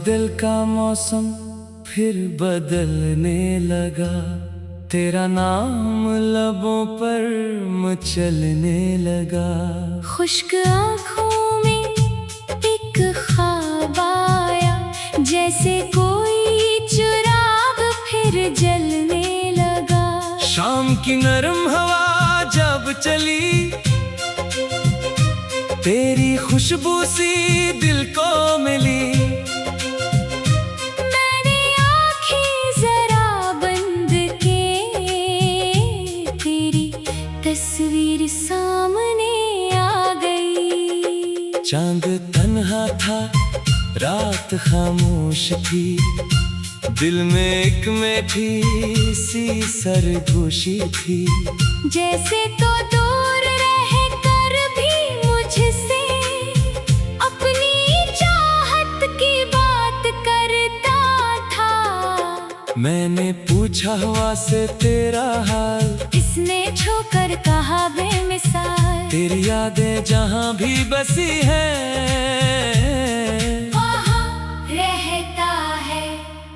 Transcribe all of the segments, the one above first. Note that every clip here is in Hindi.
दिल का मौसम फिर बदलने लगा, तेरा नाम लबों पर मचलने लगा। खुश्क आँखों में एक ख्वाब आया, जैसे कोई चिराग फिर जलने लगा। शाम की नरम हवा जब चली, तेरी खुशबू सी दिल को मिली। मैंने आँखें जरा बंद के, तेरी तस्वीर सामने आ गई। चांद तन्हा था, रात खामोश थी, दिल में एक मीठी सी सरगोशी थी। जैसे तो दूर रह कर भी मुझसे अपनी चाहत की बात करता था। मैंने पूछा हवा से तेरा हाल, इसने छूकर कहा बेमिसाल। तेरी यादें जहाँ भी बसी हैं, वहाँ रहता है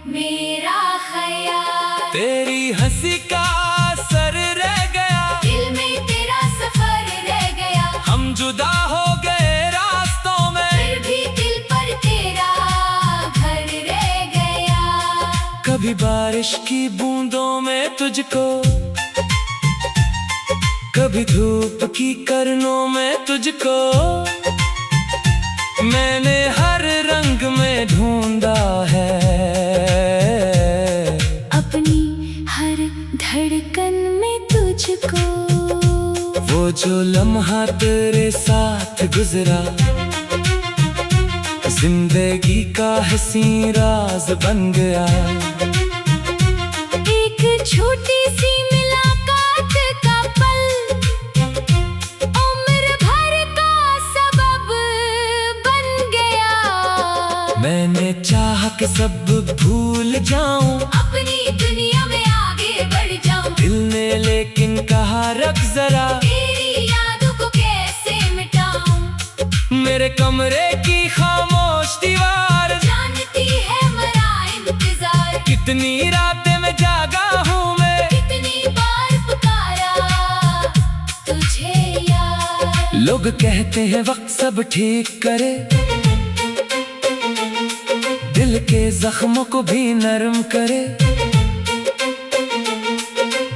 मेरा ख्याल। तेरी हंसी का असर रह गया, दिल में तेरा सफर रह गया। हम जुदा हो गए रास्तों में, फिर भी दिल पर तेरा घर रह गया। कभी बारिश की बूंदों में तुझको, कभी धूप की किरणों में तुझको। मैंने हर रंग में ढूंढा है, अपनी हर धड़कन में तुझको। वो जो लम्हा तेरे साथ गुजरा, जिंदगी का हसीन राज बन गया। एक छोटी सी मुलाकात का पल, उम्र भर का सबब बन गया। मैंने चाहा कि सब भूल जाऊं, अपनी दुनिया में आगे बढ़ जाऊं। दिल ने लेकिन कहा रख जरा, तेरी यादों को कैसे मिटाऊं। मेरे कमरे की खामोश दीवार जानती है मेरा इंतजार। कितनी रातें में जागा हूँ मैं, कितनी बार पुकारा तुझे यार। लोग कहते हैं वक्त सब ठीक करे, दिल के जख्मों को भी नरम करे।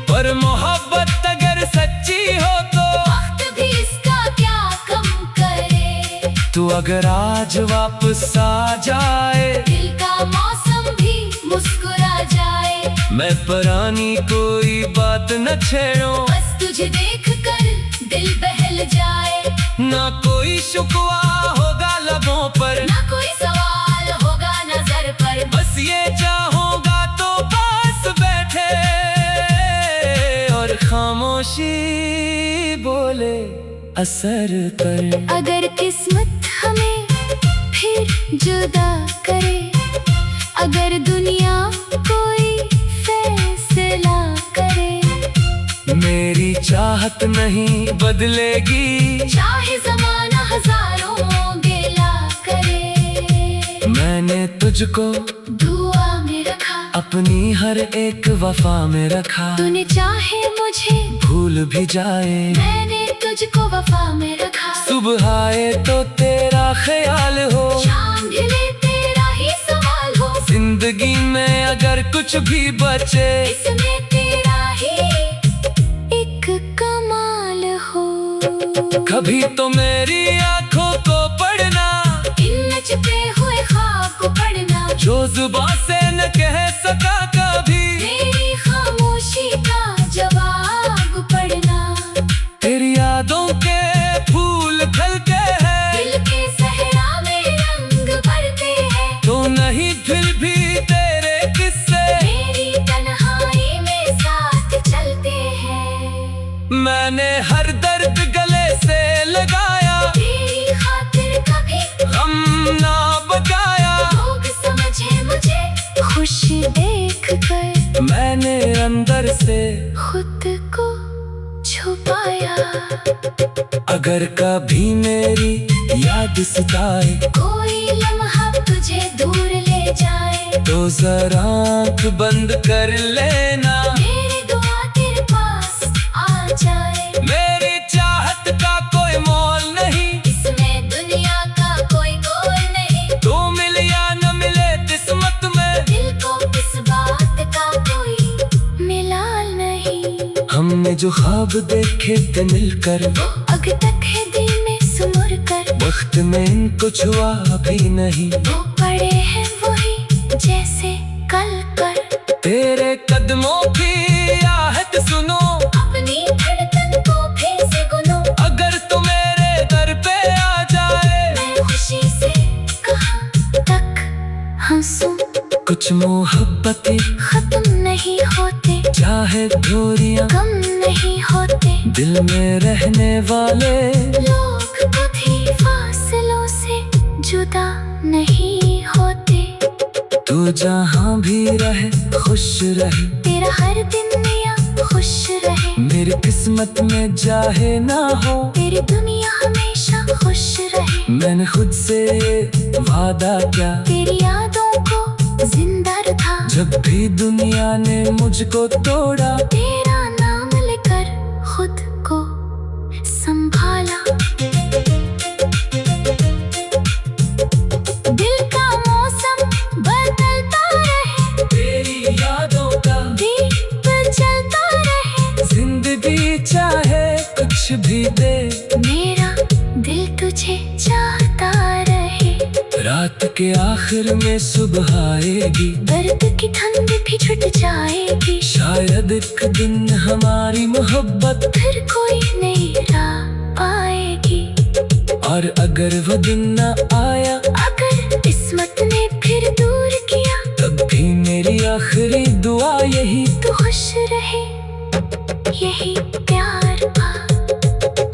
पर मोहब्बत अगर सच्ची हो तो वक्त भी इसका क्या कम करे। तू अगर आज वापस आ जाए, दिल का मौसम भी मुस्कुरा जाए। मैं पुरानी कोई बात न छेड़ूं, बस तुझे देख कर दिल बहल जाए। ना कोई शुक्वा होगा लबों पर, ना कोई सवाल होगा नजर पर। बस ये चाहूंगा तो पास बैठे और खामोशी बोले असर कर। अगर किस्मत हमें फिर जुदा करे, अगर दुनिया कोई फैसला करे। मेरी चाहत नहीं बदलेगी, चाहे जमाना हजारों गिला करे। मैंने तुझको दुआ में रखा, अपनी हर एक वफा में रखा। तूने चाहे मुझे भूल भी जाए, मैंने तुझको वफा में रखा। सुबह आए तो तेरा ख्याल हो, शाम ढले तेरा ही सवाल हो। जिंदगी में अगर कुछ भी बचे, इसमें तेरा ही एक कमाल हो। कभी तो मेरी आंखों को पढ़ना, इन छिपे हुए ख्वाब को पढ़ना। जो जुबान से न कह सका कभी, मेरी खामोशी का जवाब पढ़ना। तेरी यादों के फूल खिलते हैं, दिल के सहरा में रंग भरते हैं। तो नहीं फिर भी तेरे किस्से मेरी तन्हाई में साथ चलते हैं। मैंने हर दर्द गले से लगाया, तेरी खातिर कभी गम ना बचाया। लोग समझे मुझे खुश देख कर, मैंने अंदर से खुद को छुपाया। अगर कभी मेरी याद सताए, कोई लम्हा तुझे दूर ले जाए तो जरा आँख बंद कर लेना, मेरी दुआ तेरे पास आ जाए। मेरी चाहत का कोई मोल नहीं, इसमें दुनिया का कोई गोल नहीं, तू मिल या न मिले किस्मत में, दिल को किस बात का कोई मिलाल नहीं। हमने जो ख्वाब देखे थे मिलकर, वो अग तक है दिल में सुमुर कर, वक्त में इनको छुआ भी नहीं, वो पड़े हैं वही जैसे कल कर। तेरे कदमों की आहट सुनो, अपनी धड़कन को फिर से गुनो, अगर तू मेरे दर पे आ जाए, मैं खुशी से कहाँ तक हंसूं। कुछ मोहब्बतें खत्म नहीं होते, चाहे दूरियां गम नहीं होते, दिल में रहने वाले लोग कभी फासलों से जुदा नहीं होते। तू जहाँ भी रहे खुश रहे, तेरा हर दिन या खुश रहे, मेरी किस्मत में चाहे ना हो, तेरी दुनिया हमेशा खुश रहे। मैंने खुद से वादा किया, तेरी यादों को जिंदा रखा, जब भी दुनिया ने मुझको तोड़ा, तेरा नाम लेकर खुद को संभाला। दिल का मौसम बदलता रहे, तेरी यादों का दीप जलता रहे, जिंदगी चाहे कुछ भी दे, मेरा दिल तुझे चाहता रहे। रात के आखिर में सुबह आएगी, दर्द की ठंड भी छुट जाएगी, शायद एक दिन हमारी मोहब्बत, फिर कोई नई राह पाएगी। और अगर वो दिन न आया, अगर किस्मत ने फिर दूर किया, तब भी मेरी आखिरी दुआ यही, तो खुश रहे यही प्यार पा।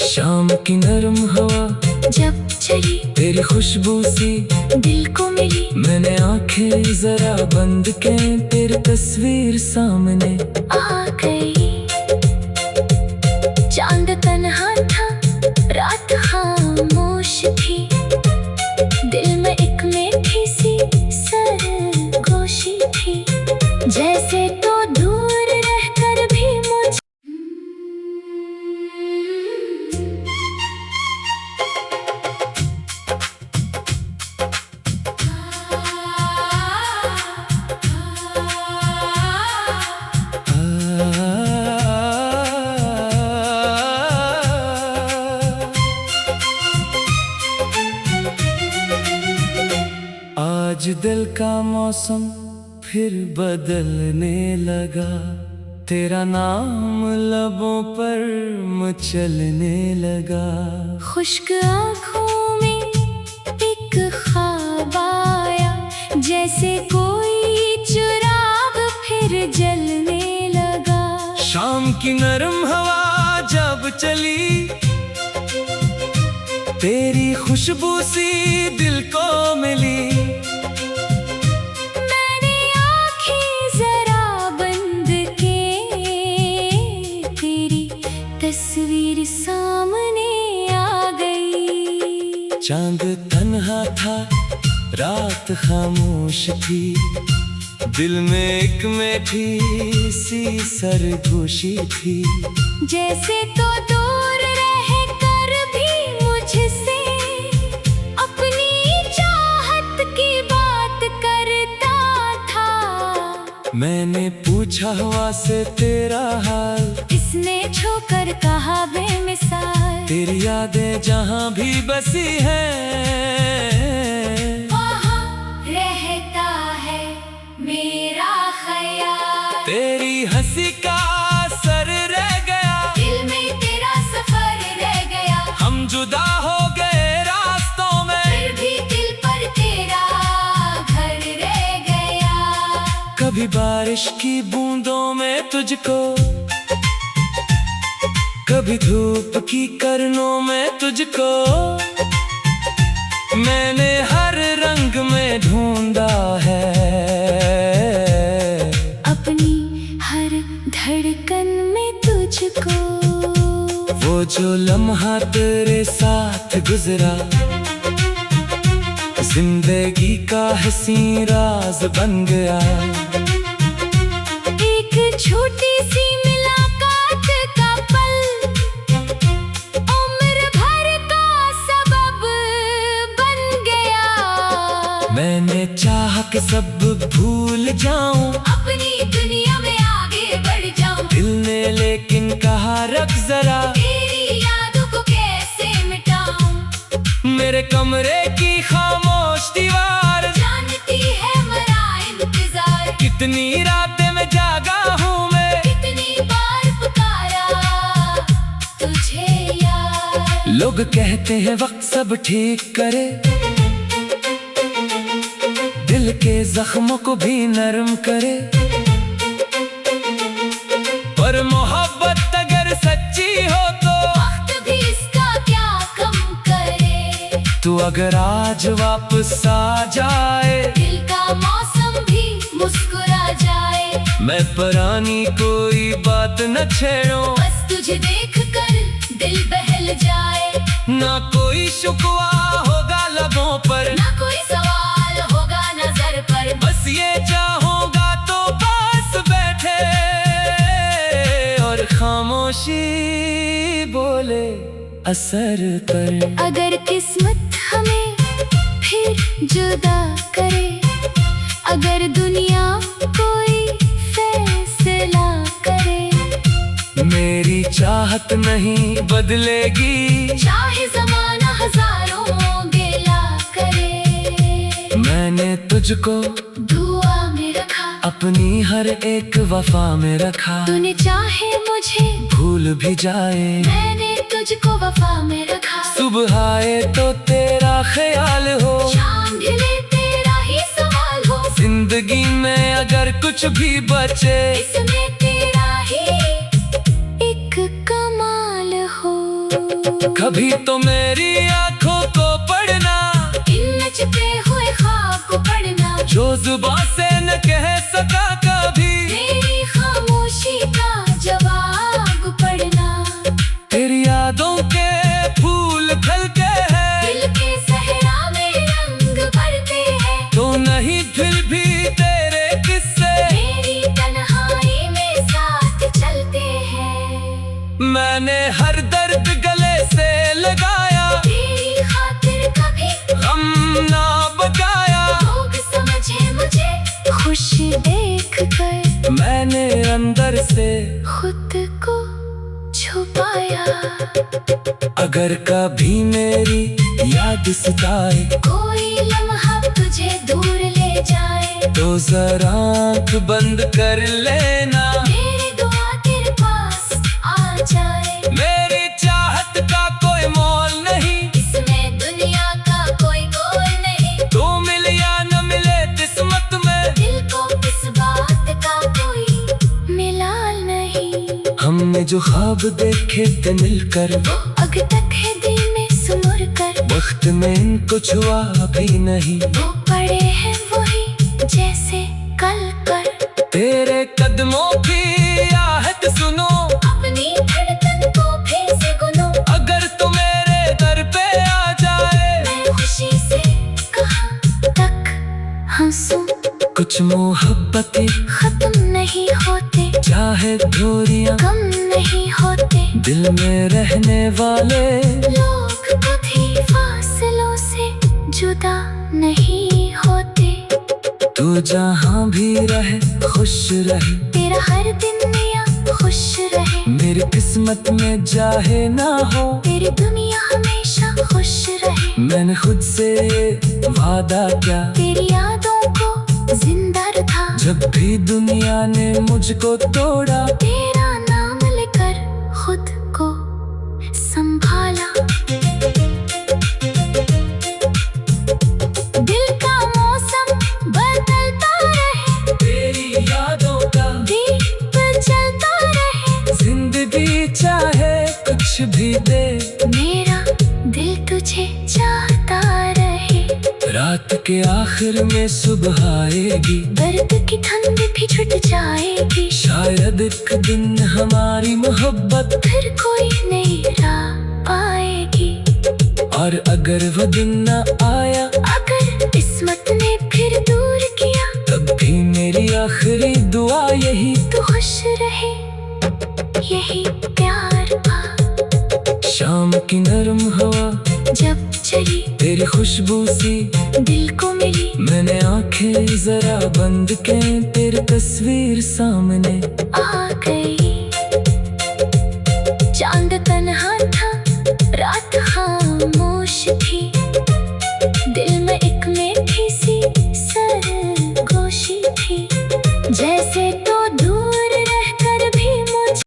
शाम की नरम हवा जब चली तेरी खुशबू सी दिल को मिली, मैंने आंखें जरा बंद के तेरी तस्वीर सामने आ गई। चांद तन्हा था, रात खामोश थी, दिल में एक मीठी सी सरगोशी थी, जैसे तो दूर रहकर भी मुझे आज दिल का मौसम फिर बदलने लगा, तेरा नाम लबों पर मचलने लगा। खुश्क आँखों में एक ख्वाब आया, जैसे कोई चिराग फिर जलने लगा। शाम की नरम हवा जब चली, तेरी खुशबू सी दिल को मिली, मैंने आँखें जरा बंद के तेरी तस्वीर सामने आ गई। चांद तन्हा था, रात खामोश थी, दिल में एक मीठी सी सरगोशी थी, जैसे तो दूर रह कर भी मुझसे अपनी चाहत की बात करता था। मैंने पूछा हवा से तेरा हाल, इसने छूकर कहा बेमिसाल, तेरी यादें जहाँ भी बसी हैं, वहाँ रहता है मेरा ख्याल। तेरी हंसी का असर रह गया, दिल में तेरा सफर रह गया, हम जुदा हो गए रास्तों में, फिर भी दिल पर तेरा घर रह गया। कभी बारिश की बूंदों में तुझको, कभी धूप की किरणों में तुझको, मैंने हर रंग में ढूंढा है, अपनी हर धड़कन में तुझको। वो जो लम्हा तेरे साथ गुजरा, जिंदगी का हसीन राज बन गया। एक छोटी सी मुलाकात का पल उम्र भर का सबब बन गया। मैंने चाहा कि सब भूल जाऊं, अपनी दुनिया में आगे बढ़ जाऊं। दिल ने लेकिन कहा रख जरा, तेरी यादों को कैसे मिटाऊं। मेरे कमरे की खामोश दीवार जानती है मेरा इंतजार। कितनी रातें में जागा हूँ मैं, कितनी बार पुकारा तुझे यार। लोग कहते हैं वक्त सब ठीक करे, दिल के जख्मों को भी नरम करे। पर मोहब्बत अगर सच्ची हो तो वक्त भी इसका क्या कम करे। तू अगर आज वापस आ जाए, दिल का मौसम भी मुस्कुरा जाए। मैं पुरानी कोई बात न छेड़ूं, बस तुझे देख कर दिल बहल जाए। ना कोई शुक्वा होगा लबों पर, ना कोई सवाल होगा नजर पर। बस ये चाहूंगा तो पास बैठे और खामोशी बोले असर पर। अगर किस्मत हमें फिर जुदा करे, अगर दुनिया कोई फैसला करे, मेरी चाहत नहीं बदलेगी, चाहे जमाना हजारों गिला करे। मैंने तुझको दुआ में रखा, अपनी हर एक वफा में रखा। तूने चाहे मुझे भूल भी जाए, मैंने तुझको वफा में रखा। सुबह आए तो तेरा ख्याल हो, शाम ढले तेरा ही सवाल हो। जिंदगी में अगर कुछ भी बचे, इसमें तेरा ही एक कमाल हो। कभी तो मेरी आंखों को पढ़ना, इन नचते हुए ख्वाब को पढ़ना। जो जुबान से न कह सका कभी, मेरी खामोशी का जवाब पढ़ना। तेरी यादों के फूल खिलते हैं, दिल के सहरा में रंग भरते हैं। तो नहीं फिर भी तेरे किस्से मेरी तन्हाई में साथ चलते हैं। मैंने हर दर्द गले से लगाया, तेरी खातिर कभी गम ना बचाया। लोग समझे मुझे खुश देख कर, मैंने अंदर से खुद को छुपाया। अगर कभी मेरी याद सताए, कोई लम्हा तुझे दूर ले जाए, तो जरा आँख बंद कर लेना। मेरी दुआ तेरे पास आ जाए। मेरी चाहत का कोई मोल नहीं, इसमें दुनिया का कोई गोल नहीं। तू मिल या न मिले किस्मत में, दिल को इस बात का कोई मिलाल नहीं। हमने जो ख्वाब देखे थे मिलकर, वो अब तक है दिल में सुमुर कर। वक्त में इनको छुआ भी नहीं, वो पड़े हैं वही जैसे कल कर। तेरे कदमों की आहट सुनो, अपनी धड़कन को फिर से गुनो। अगर तू मेरे दर पे आ जाए, मैं खुशी से कहाँ तक हंसूं। कुछ मोहब्बतें खत्म नहीं होते, चाहे दूरियां गम नहीं होते। दिल में रहने वाले लोग कभी फासलों से जुदा नहीं होते। तू जहाँ भी रहे खुश रहे, तेरा हर दिन या खुश रहे। मेरी किस्मत में चाहे ना हो, तेरी दुनिया हमेशा खुश रहे। मैंने खुद से वादा किया, तेरी यादों को जिंदा रखा। जब भी दुनिया ने मुझको तोड़ा, तेरा नाम लेकर खुद को संभाला। दिल का मौसम बदलता रहे, तेरी यादों का दीप जलता रहे। जिंदगी चाहे कुछ भी दे, मेरा दिल तुझे चाहता रहे। रात के आखिर में सुबह आएगी, दर्द की ठंड भी छुट जाएगी। शायद एक दिन हमारी मोहब्बत फिर कोई नहीं रह पाएगी। और अगर वो दिन न आया, अगर किस्मत ने फिर दूर किया, तब भी मेरी आखिरी दुआ यही, तू खुश रहे यही प्यार था। शाम की नरम हवा जब चली तेरी खुशबू सी दिल को मिली, मैंने आंखें जरा बंद के तेरी तस्वीर सामने आ गई। चांद तन्हा था, रात खामोश थी, दिल में एक मीठी सी सरगोशी थी, जैसे तो दूर रहकर भी मुझे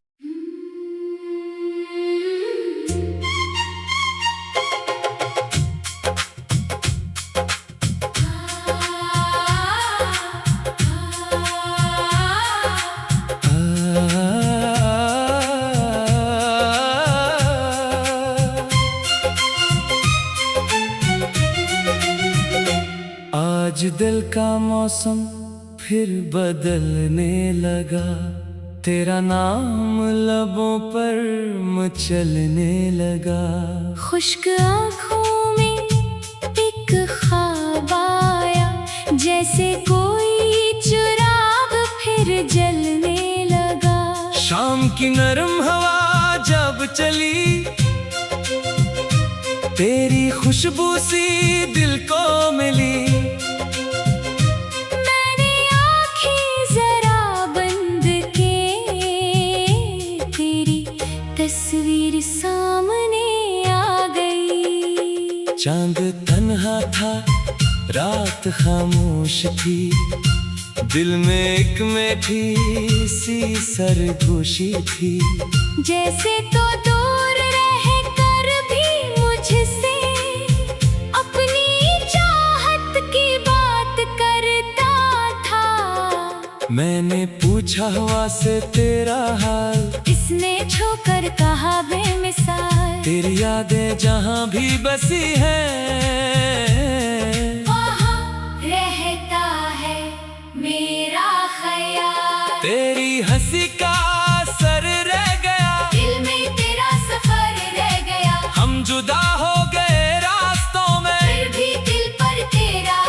आज दिल का मौसम फिर बदलने लगा, तेरा नाम लबों पर मचलने लगा। खुश्क आँखों में एक ख्वाब आया, जैसे कोई चिराग फिर जलने लगा। शाम की नरम हवा जब चली तेरी खुशबू सी दिल को मिली, मैंने आँखें जरा बंद के तेरी तस्वीर सामने आ गई। चांद तन्हा था, रात खामोश थी, दिल में एक मीठी सी सरगोशी थी, जैसे तो दूर रहकर भी मुझसे अपनी चाहत की बात करता था। मैंने पूछा हवा से तेरा हाल, इसने छूकर कहा बेमिसाल, तेरी यादें जहाँ भी बसी हैं, वहाँ रहता है मेरा ख्याल। तेरी हंसी का असर रह गया, दिल में तेरा सफर रह गया, हम जुदा हो गए रास्तों में, फिर भी दिल पर तेरा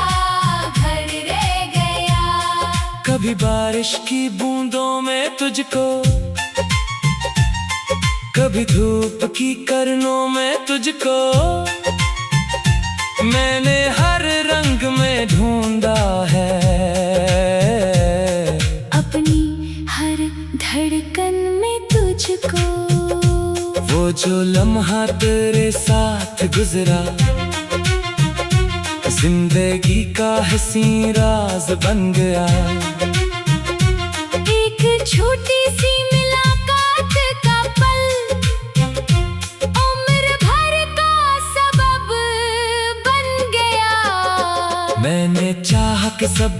घर रह गया। कभी बारिश की बूंदों में तुझको, कभी धूप की किरणों में तुझको, मैंने हर रंग में ढूंढा है, अपनी हर धड़कन में तुझको। वो जो लम्हा तेरे साथ गुजरा, जिंदगी का हसीन राज बन गया। एक छोटी सी मुलाकात का पल, उम्र भर का सबब बन गया। मैंने चाहा कि सब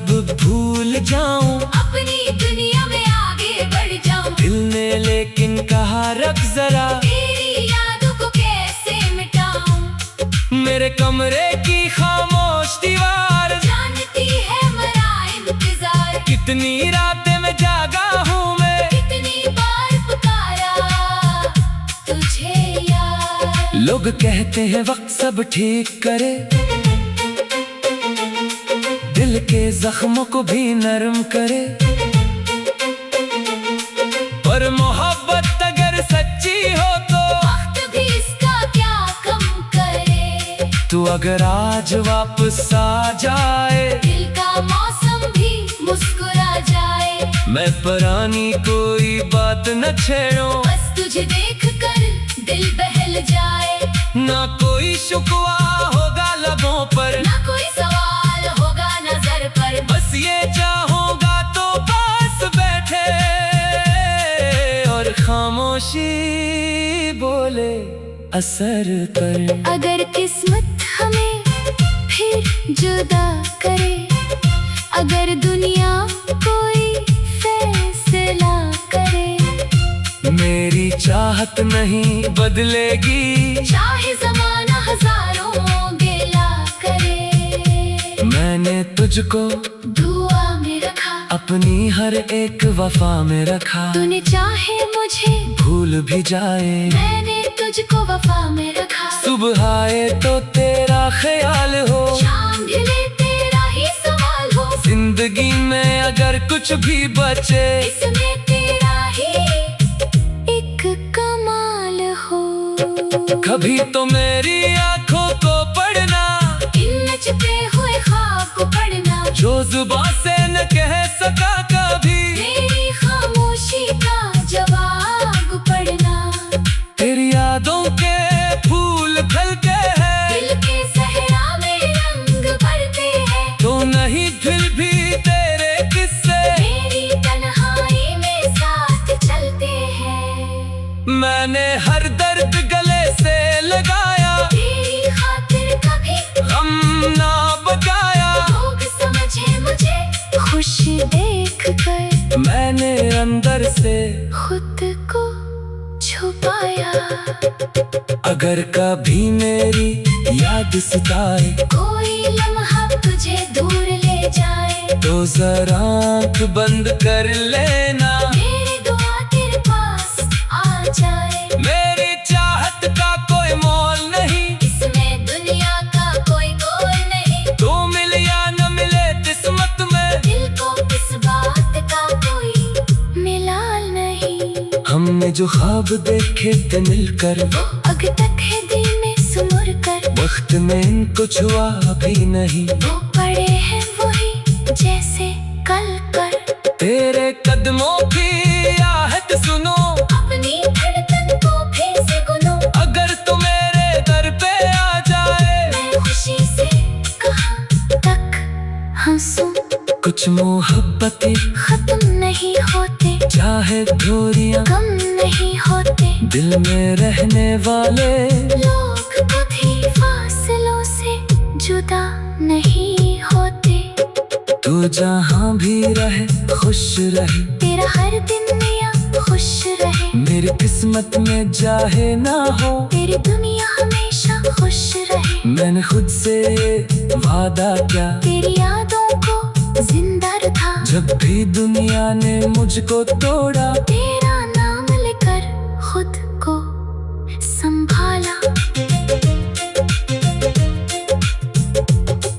भूल जाऊं, अपनी दुनिया में आगे बढ़ जाऊं, दिल ने लेकिन कहा रख जरा, तेरी यादों को कैसे मिटाऊं। मेरे कमरे की खामोश दीवार जानती है मेरा इंतजार, कितनी रातें में जागा हूँ मैं, कितनी बार पुकारा तुझे यार। लोग कहते हैं वक्त सब ठीक करे, दिल के जख्मों को भी नरम करे, पर मोहब्बत अगर सच्ची हो तो वक्त भी इसका क्या कम करे। तू अगर आज वापस आ जाए, दिल का मौसम भी मुस्कुरा जाए, मैं पुरानी कोई बात न छेड़ूं, बस तुझे देख कर दिल बहल जाए। ना कोई शुक्वा होगा लबों पर, ना कोई सवाल होगा नजर पर, बस ये चाहूंगा तो पास बैठे और खामोशी बोले असर पर। अगर किस्मत हमें फिर जुदा करे, अगर दुनिया कोई फैसला करे, मेरी चाहत नहीं बदलेगी, चाहे ज़माना हजारों गिला करे। मैंने तुझको दुआ में रखा, अपनी हर एक वफा में रखा, तूने चाहे मुझे भूल भी जाए, मैंने तुझको वफा में रखा। सुबह आए तो तेरा ख्याल हो, शाम ढले जिंदगी में अगर कुछ भी बचे, इसमें तेरा ही एक कमाल हो। कभी तो मेरी आंखों को पढ़ना, इन नचते हुए ख्वाब को पढ़ना, जो जुबां से न कह सका कभी, मेरी खामोशी का जवाब पढ़ना। तेरी यादों के फूल खिलते हैं, दिल के सहरा में रंग भरते हैं, तो नहीं फिर भी तेरे किस्से मेरी तन्हाई में साथ चलते हैं। मैंने हर दर्द गले से लगाया, तेरी खातिर कभी गम ना बगाया। लोग समझे मुझे खुश देख कर, मैंने अंदर से खुद को छुपाया। अगर कभी मेरी याद सताए, कोई लम्हा तुझे दूर ले जाए, तो जरा आँख बंद कर लेना, मेरी दुआ तेरे पास आ जाए। मेरी चाहत का कोई मोल नहीं, इसमें दुनिया का कोई गोल नहीं, तू मिल या न मिले किस्मत में, दिल को इस बात का कोई मिलाल नहीं। हमने जो ख्वाब देखे थे मिलकर, वो अग तक है दिल में सुमुर कर, वक्त में इनको छुआ भी नहीं। वो पड़े हैं वही जैसे कल कर, तेरे कदमों की आहट सुनो, अपनी धड़कन को फिर से गुनो। अगर तू मेरे दर पे आ जाए, मैं खुशी से कहाँ तक हंसूं, कुछ मोहब्बतें खत्म नहीं होते, चाहे दूरियां कम नहीं होते, दिल में रहने वाले लोग कभी फासलों से जुदा नहीं होते। तू जहाँ भी रहे खुश रहे, तेरा हर दिन मियां खुश रहे, मेरी किस्मत में चाहे ना हो, तेरी दुनिया हमेशा खुश रहे। मैंने खुद से वादा किया, तेरी यादों को जिंदा रखा, जब भी दुनिया ने मुझको तोड़ा, तेरा नाम लेकर खुद को संभाला।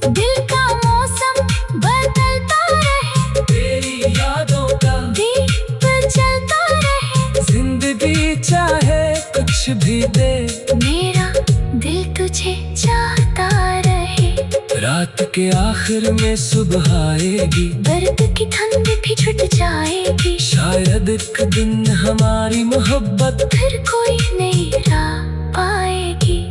दिल का मौसम बदलता रहे, तेरी यादों का दीप जलता रहे, जिंदगी चाहे कुछ भी दे, मेरा दिल तुझे चाहता रहे। रात के आखिर में सुबह आएगी, दर्द की ठंड भी छुट जाएगी, शायद एक दिन हमारी मोहब्बत फिर कोई नई राह पाएगी।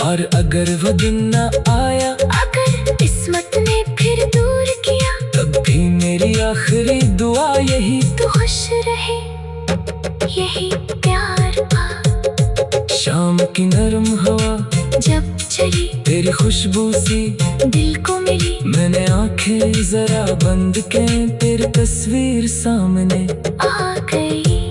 और अगर वो दिन न आया, अगर किस्मत ने फिर दूर किया, तब भी मेरी आखिरी दुआ यही, तो खुश रहे यही प्यार पा। शाम की नरम हवा जब चली तेरी खुशबू सी दिल को मिली, मैंने आंखें जरा बंद के तेरी तस्वीर सामने आ गई।